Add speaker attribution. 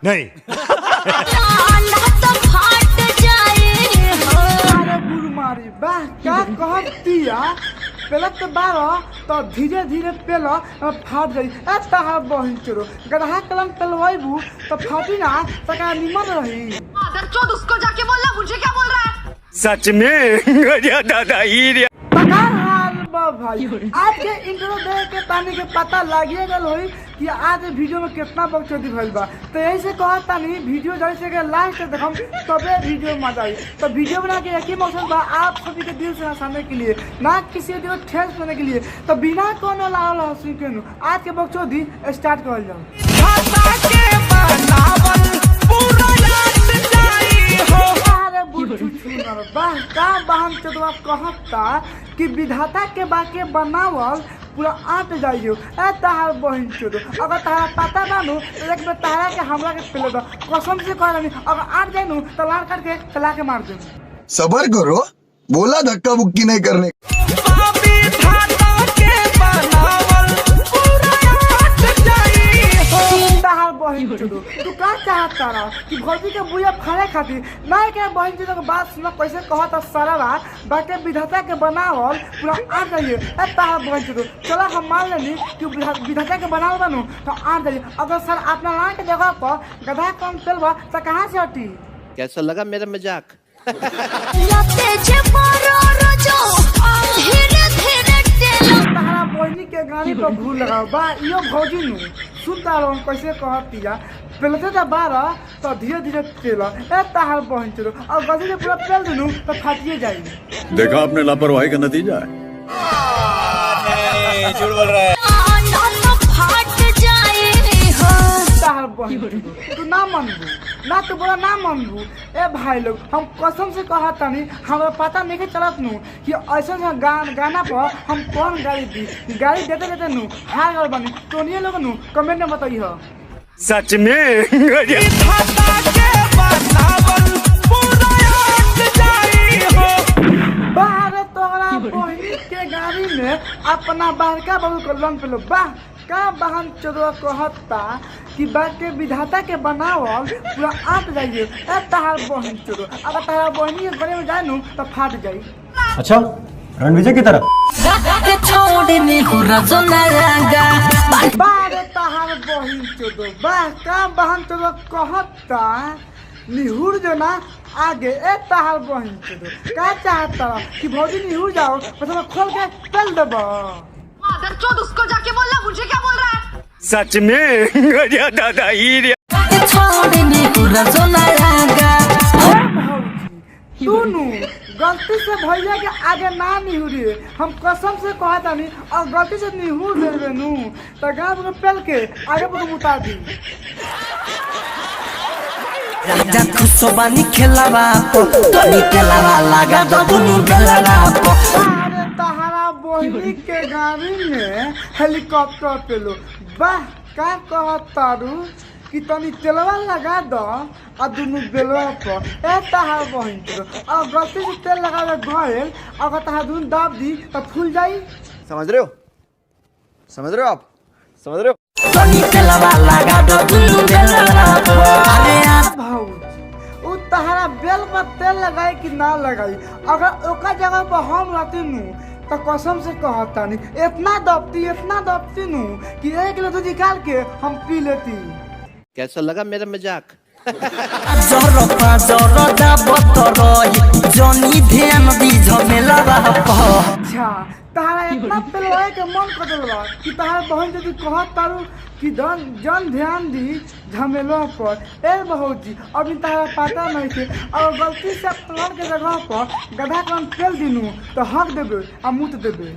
Speaker 1: नहीं।
Speaker 2: वाह क्या कहतिया पेलत तो बारो तो धीरे धीरे पेल फाट गई तहार बहिन चोरो गधा कलम पेलवाइबू तो फाटी ना तका निमन रही।
Speaker 3: उसको जाके बोलना, मुझे क्या बोल रहा है?
Speaker 1: सच में दादा ही
Speaker 2: भाई आज के इंट्रो देख के तानी के पता लागिए गल होई कि आज वीडियो में कितना बकचोदी भइल बा। तो यही से कहत तानी वीडियो जैसे के लास्ट देखम तबे वीडियो मजा आई। तो वीडियो बना के एक ही मकसद बा आप सभी के दिल से हंसाने के लिए, ना किसी दिल को ठेस देने के लिए। तो बिना कोनो लाल हंसी के नु आज के बकचोदी स्टार्ट करल जाओ। वाह का बहन चोदवा कहता कि विधाता के बाके बनावल पूरा आट जाइयो ए तहार बहन चोदो। अगर तहारा पता बानू एक बार तहारा के हमरा के पेले दो कसम से कह रही। अगर आट जाइनू तो लाल काट के चला के मार दे।
Speaker 4: सबर करो, बोला धक्का बुक्की नहीं करने। तू का चाहता रहा कि भौजी के बुया फाड़े खातिर नहीं के बहन जी के बात सुना कैसे कहता सारा बाटे विधाता के बनावल पूरा आ जाइए ए तार बहन जी। चलो हम मान लेनी कि विधाता के बनावल बनू तो आ जाइए। अगर सर अपना लाइन के जगह पर गधा कम चलवा तो कहाँ से हटी?
Speaker 5: कैसा लगा मेरा मजाक?
Speaker 2: बहनी के गाड़ी पर भूल लगाओ बा यो भौजी नु सुनता रहो कैसे कहतिया पेलते तो बारह तो धीरे धीरे पेला ए तार बहन चलो और गधी से पूरा पेल देनु तो फाटिए जाएगी।
Speaker 6: देखा आपने लापरवाही का नतीजा है।
Speaker 1: झूठ बोल रहा है।
Speaker 2: तू ना मनबू ना तू बोला ना मनबू ए भाई लोग हम कसम से कहता नहीं हमारा पता नहीं चलत नू कि ऐसा गाना पर हम कौन गाड़ी दी गाड़ी देते देते नू हार गल बनी तो नहीं लोग नू कमेंट में बताइए।
Speaker 1: सच में
Speaker 2: बाहर तोहरा बहिनी के गाड़ी में अपना बड़का बहू को लन पे लो वाह का बहन चोदवा कहता कि बाके विधाता के बनावल पूरा आट जाइए ए तहार बहन चोदो। अगर तहार बहनी के गले में जाए नू तो फाट जाई।
Speaker 7: अच्छा रणविजय की तरफ
Speaker 2: बारे तहार बहन चोदो वाह का बहन चोदवा कहता निहुर जो ना आगे ए तहार बहन चोदो का चाहता कि भौजी निहुर जाओ बस मैं खोल के पेल देबो।
Speaker 3: उसको जाके बोलना, मुझे क्या बोल रहा है?
Speaker 1: सच में दादा ही
Speaker 2: सुनू गलती से भैया के आगे ना निहुरी हम कसम से कहता नहीं और गलती से निहुर दे नू तो गाँव में पेल के आगे पर उतार दी।
Speaker 8: राजा खुशबानी खेलावा तो तनी खेलावा लगा दो दुनु बेलावा को।
Speaker 2: अरे तहारा बहिनी के गाड़ी में हेलीकॉप्टर पेलो वाह का कहतारू कि तनी तेलवा लगा दो और दुनु बेलवा पर ए तहार बहिन चलो और गलती से तेल लगावे गएल अगर तहार दुनु दाब दी तो फूल जाई।
Speaker 5: समझ रहे हो? समझ रहे हो आप? समझ रहे हो?
Speaker 8: तनी खेलावा लगा दो दुनु बेलावा को। अरे
Speaker 2: उ तहारा बेल पर तेल लगाई कि ना लगाई अगर ओका जगह पर हम रहती नू तो कसम से कहता नहीं इतना दबती नू कि 1 किलो दूध निकाल के हम पी लेती।
Speaker 5: कैसा लगा मेरा मजाक?
Speaker 2: अच्छा तहारा इतना पेलवाए के मन कर दिलवा कि तहार बहन यदि कहत तारू कि जन ध्यान दी झमेला पर ए बहुजी अभी तहारा पता नहीं थे और गलती से प्लान के जगह पर गधा कौन फेल दिनू तो हक देबे आ मुत देबे।